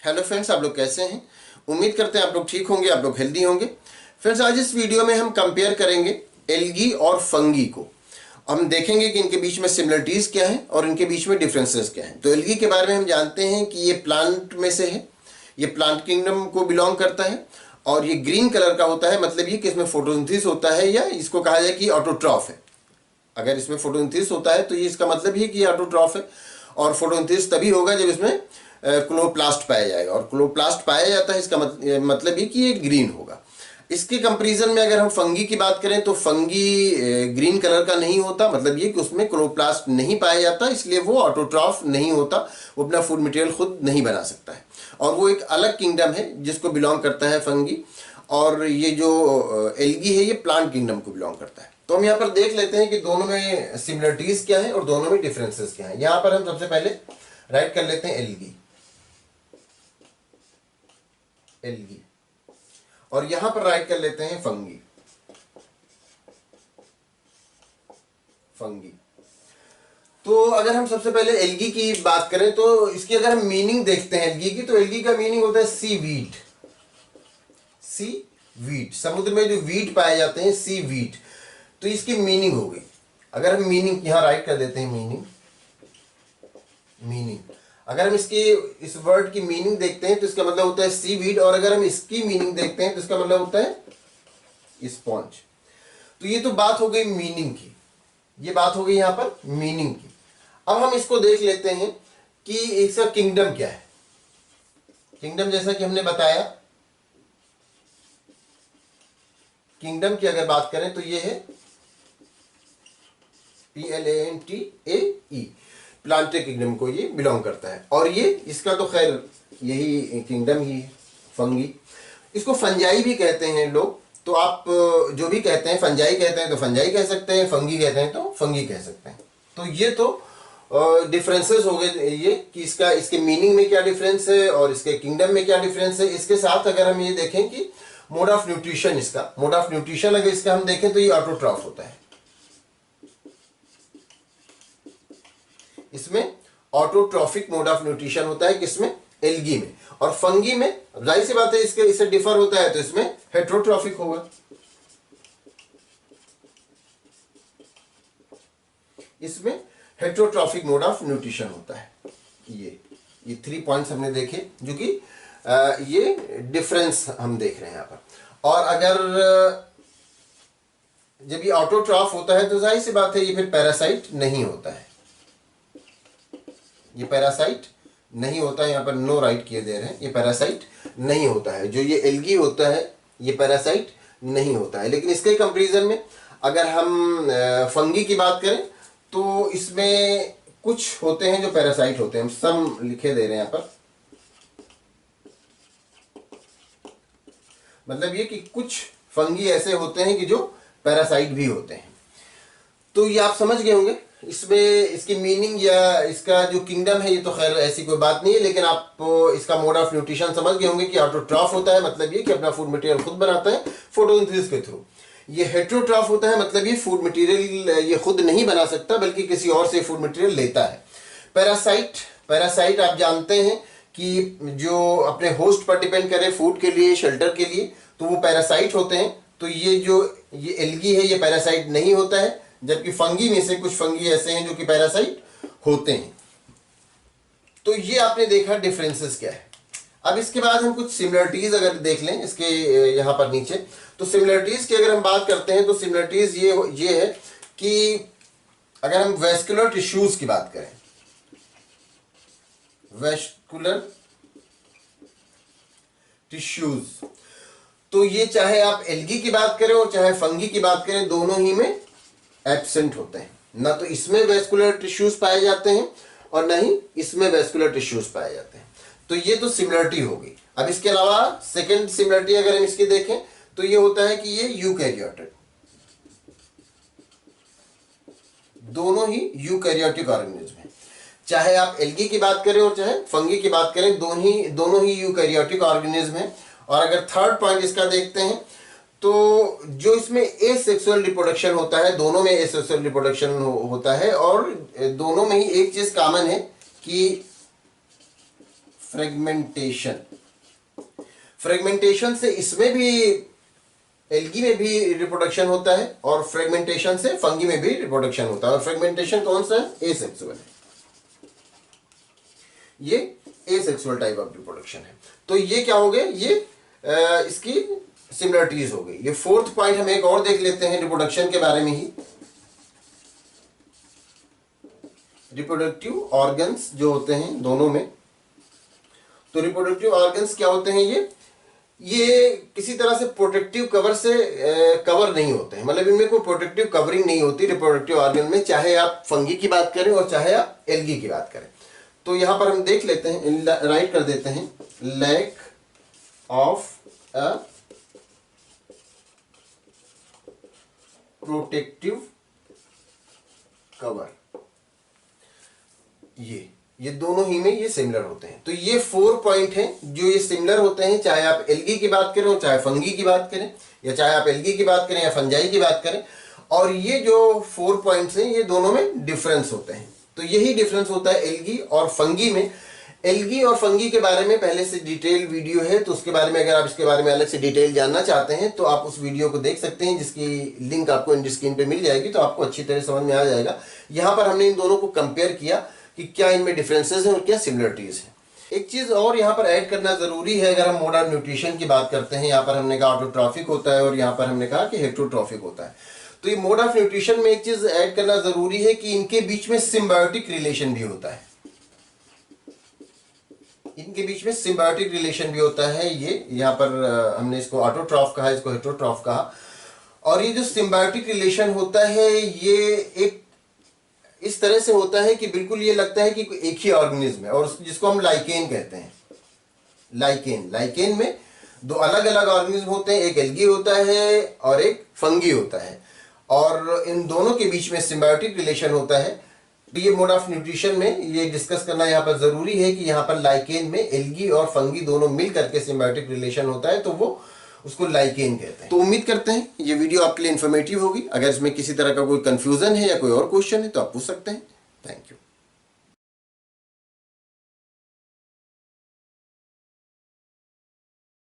Hello friends, आप लोग कैसे हैं? उम्मीद करते हैं आप लोग ठीक होंगे, आप लोग हेल्दी होंगे। फ्रेंड्स, आज इस वीडियो में हम कंपेयर करेंगे एल्गी और फंगी को। हम देखेंगे कि इनके बीच में सिमिलरिटीज़ क्या हैं और इनके बीच में डिफरेंसेस क्या हैं। तो एल्गी के बारे में हम जानते हैं कि ये प्लांट में से है, ये प्लांट किंगडम को बिलोंग करता है और ये ग्रीन कलर का होता है। मतलब ये कि इसमें फोटोसिंथेसिस होता है, या इसको कहा जाए कि ऑटोट्रॉफ है। अगर इसमें फोटोसिंथेसिस होता है तो ये इसका मतलब ही कि ये ऑटोट्रॉफ है। और फोटोसिंथेसिस तभी होगा जब इसमें क्लोरोप्लास्ट पाया जाएगा, और क्लोरोप्लास्ट पाया जाता है, इसका मतलब ही कि ये ग्रीन होगा। इसके कंपैरिजन में अगर हम फंगी की बात करें तो फंगी ग्रीन कलर का नहीं होता। मतलब ये कि उसमें क्लोरोप्लास्ट नहीं पाया जाता, इसलिए वो ऑटोट्रॉफ नहीं होता, वो अपना फूड मटेरियल खुद नहीं बना सकता है। और वो एक अलग किंगडम है जिसको बिलोंग करता है फंगी। और ये जो एल्गी है ये प्लांट किंगडम को बिलोंग करता है। तो हम यहाँ पर देख लेते हैं कि दोनों में सिमिलरिटीज क्या है और दोनों में डिफरेंसेस क्या है। यहाँ पर हम सबसे पहले राइट कर लेते हैं एल्गी, एल्गी, और यहां पर राइट कर लेते हैं फंगी, फंगी। तो अगर हम सबसे पहले एल्गी की बात करें तो इसकी अगर हम मीनिंग देखते हैं एल्गी की, तो एल्गी का मीनिंग होता है सी वीड। सी वीड, समुद्र में जो वीड पाए जाते हैं, सी वीड। तो इसकी मीनिंग हो गई। अगर हम मीनिंग यहां राइट कर देते हैं, मीनिंग, मीनिंग, अगर हम इसकी इस वर्ड की मीनिंग देखते हैं तो इसका मतलब होता है सी वीड। और अगर हम इसकी मीनिंग देखते हैं तो इसका मतलब होता है स्पॉन्ज। तो ये तो बात हो गई मीनिंग की, ये बात हो गई यहां पर मीनिंग की। अब हम इसको देख लेते हैं कि इसका किंगडम क्या है। किंगडम जैसा कि हमने बताया, किंगडम की अगर बात करें तो ये है PLANTAE, प्लांट किंगडम को ये बिलोंग करता है। और ये इसका तो खैर यही किंगडम ही है, फंगी। इसको फंजाई भी कहते हैं लोग। तो आप जो भी कहते हैं, फंजाई कहते हैं तो फंजाई कह सकते हैं, फंगी कहते हैं तो फंगी कह सकते हैं। तो ये तो डिफरेंसेस हो गए ये कि इसका, इसके मीनिंग में क्या डिफरेंस है और इसके किंगडम में क्या डिफरेंस है। इसके साथ अगर हम ये देखें कि मोड ऑफ न्यूट्रिशन, इसका मोड ऑफ न्यूट्रिशन अगर इसका हम देखें तो ये ऑटोट्रॉफ होता है। इसमें ऑटोट्रॉफिक मोड ऑफ न्यूट्रिशन होता है, किसमें? एल्गी में। और फंगी में जाहिर सी बात है इसके इससे डिफर होता है, तो इसमें हेट्रोट्रॉफिक होगा। इसमें हेट्रोट्रॉफिक मोड ऑफ न्यूट्रिशन होता है। ये 3 पॉइंट्स हमने देखे जो कि ये डिफरेंस हम देख रहे हैं यहां पर। और अगर जब ये ऑटोट्रॉफ होता है तो जाहिर सी बात है ये फिर पैरासाइट नहीं होता है, ये पैरासाइट नहीं होता है। यहाँ पर नो राइट किए दे रहे हैं, ये पैरासाइट नहीं होता है। जो ये एल्गी होता है ये पैरासाइट नहीं होता है। लेकिन इसके कंपैरिजन में अगर हम फंगी की बात करें तो इसमें कुछ होते हैं जो पैरासाइट होते हैं। हम सब लिखे दे रहे हैं यहाँ पर। मतलब ये कि कुछ फंगी ऐसे होते हैं कि जो पैरासाइट भी होते हैं। तो ये आप समझ गए होंगे इसमें इसकी मीनिंग या इसका जो किंगडम है। ये तो खैर ऐसी कोई बात नहीं है, लेकिन आप इसका मोड ऑफ न्यूट्रिशन समझ गए होंगे कि ऑटोट्रॉफ होता है, मतलब ये कि अपना फूड मटेरियल खुद बनाता है फोटोसिंथेसिस के थ्रू। ये हेट्रोट्रॉफ होता है, मतलब ये फूड मटेरियल ये खुद नहीं बना सकता बल्कि किसी और से फूड मटेरियल लेता है। पैरासाइट, पैरासाइट आप जानते हैं कि जो अपने होस्ट पर डिपेंड करे फूड के लिए, शेल्टर के लिए, तो वो पैरासाइट होते हैं। तो ये जो ये एल्गी है ये पैरासाइट नहीं होता है, जबकि फंगी में से कुछ फंगी ऐसे हैं जो कि पैरासाइट होते हैं। तो ये आपने देखा डिफरेंसेस क्या है। अब इसके बाद हम कुछ सिमिलरिटीज अगर देख लें इसके यहां पर नीचे, तो सिमिलरिटीज की अगर हम बात करते हैं तो सिमिलरिटीज ये है कि अगर हम वेस्कुलर टिश्यूज की बात करें, वेस्कुलर टिश्यूज, तो ये चाहे आप एल्गी की बात करें और चाहे फंगी की बात करें, दोनों ही में एब्सेंट होते हैं। ना तो इसमें वेस्कुलर टिश्यूज पाए जाते हैं और ना ही इसमें वेस्कुलर टिश्यूज पाए जाते हैं। तो ये तो सिमिलरिटी होगी। अब इसके अलावा सेकंड सिमिलरिटी अगर हम इसकी देखें तो ये होता है कि ये यूकैरियोटिक, दोनों ही यूकैरियोटिक ऑर्गेनिज्म है। चाहे आप एल्गी की बात करें और चाहे फंगी की बात करें, दोनों ही यूकैरियोटिक ऑर्गेनिज्म है। और अगर थर्ड पॉइंट इसका देखते हैं तो जो इसमें एसेक्सुअल रिप्रोडक्शन होता है, दोनों में एसेक्सुअल रिप्रोडक्शन होता है। और दोनों में ही एक चीज कॉमन है कि फ्रेगमेंटेशन। फ्रेगमेंटेशन से इसमें भी, एल्गी में भी रिप्रोडक्शन होता है और फ्रेगमेंटेशन से फंगी में भी रिप्रोडक्शन होता है। और फ्रेगमेंटेशन कौन सा है? एसेक्सुअल है, ये एसेक्सुअल टाइप ऑफ रिप्रोडक्शन है। तो ये क्या हो गए, ये इसकी सिमिलरिटीज हो गई। ये फोर्थ पॉइंट हम एक और देख लेते हैं रिप्रोडक्शन के बारे में ही। रिप्रोडक्टिव ऑर्गन्स जो होते हैं दोनों में, तो रिप्रोडक्टिव ऑर्गन्स क्या होते हैं, ये किसी तरह से प्रोटेक्टिव कवर से कवर नहीं होते हैं, मतलब इनमें कोई प्रोटेक्टिव कवरिंग नहीं होती रिप्रोडक्टिव ऑर्गन में, चाहे आप फंगी की बात करें और चाहे आप एल्गी की बात करें। तो यहां पर हम देख लेते हैं, राइट कर देते हैं, lack of a protective cover. ये दोनों ही में ये सिमिलर होते हैं। तो ये 4 पॉइंट हैं जो ये सिमिलर होते हैं, चाहे आप एल्गी की बात करें, चाहे फंगी की बात करें, या चाहे आप एल्गी की बात करें या फंजाई की बात करें। और ये जो 4 पॉइंट्स हैं ये दोनों में डिफरेंस होते हैं। तो यही डिफरेंस होता है एल्गी और फंगी में। एल्गी और फंगी के बारे में पहले से डिटेल वीडियो है, तो उसके बारे में अगर आप इसके बारे में अलग से डिटेल जानना चाहते हैं तो आप उस वीडियो को देख सकते हैं, जिसकी लिंक आपको इन स्क्रीन पे मिल जाएगी, तो आपको अच्छी तरह समझ में आ जाएगा। यहाँ पर हमने इन दोनों को कंपेयर किया कि क्या इनमें डिफरेंसेस हैं और क्या सिमिलरिटीज हैं। एक चीज और यहाँ पर ऐड करना जरूरी है, अगर हम मोड ऑफ न्यूट्रिशन की बात करते हैं, यहाँ पर हमने कहा ऑटोट्रॉफिक होता है और यहाँ पर हमने कहा कि हेटेरोट्रॉफिक होता है। तो ये मोड ऑफ न्यूट्रिशन में एक चीज ऐड करना जरूरी है कि इनके बीच में सिम्बायोटिक रिलेशन भी होता है। इनके बीच में सिम्बायोटिक रिलेशन भी होता है। ये यहाँ पर हमने इसको ऑटोट्रॉफ कहा, इसको हेटेरोट्रॉफ कहा। और ये जो सिम्बायोटिक रिलेशन होता है ये एक इस तरह से होता है कि बिल्कुल ये लगता है कि एक ही ऑर्गेनिज्म है, और जिसको हम लाइकेन कहते हैं। लाइकेन में 2 अलग अलग ऑर्गेनिज्म होते हैं, एक एल्गी होता है और एक फंगी होता है, और इन दोनों के बीच में सिम्बायोटिक रिलेशन होता है। तो ये मोड ऑफ न्यूट्रिशन में ये डिस्कस करना यहाँ पर जरूरी है कि यहाँ पर लाइकेन में एल्गी और फंगी दोनों मिल करके सिम्बायोटिक रिलेशन होता है, तो वो उसको लाइकेन कहते हैं। तो उम्मीद करते हैं ये वीडियो आपके लिए इन्फॉर्मेटिव होगी। अगर इसमें किसी तरह का कोई कंफ्यूजन है या कोई और क्वेश्चन है तो आप पूछ सकते हैं। Thank you.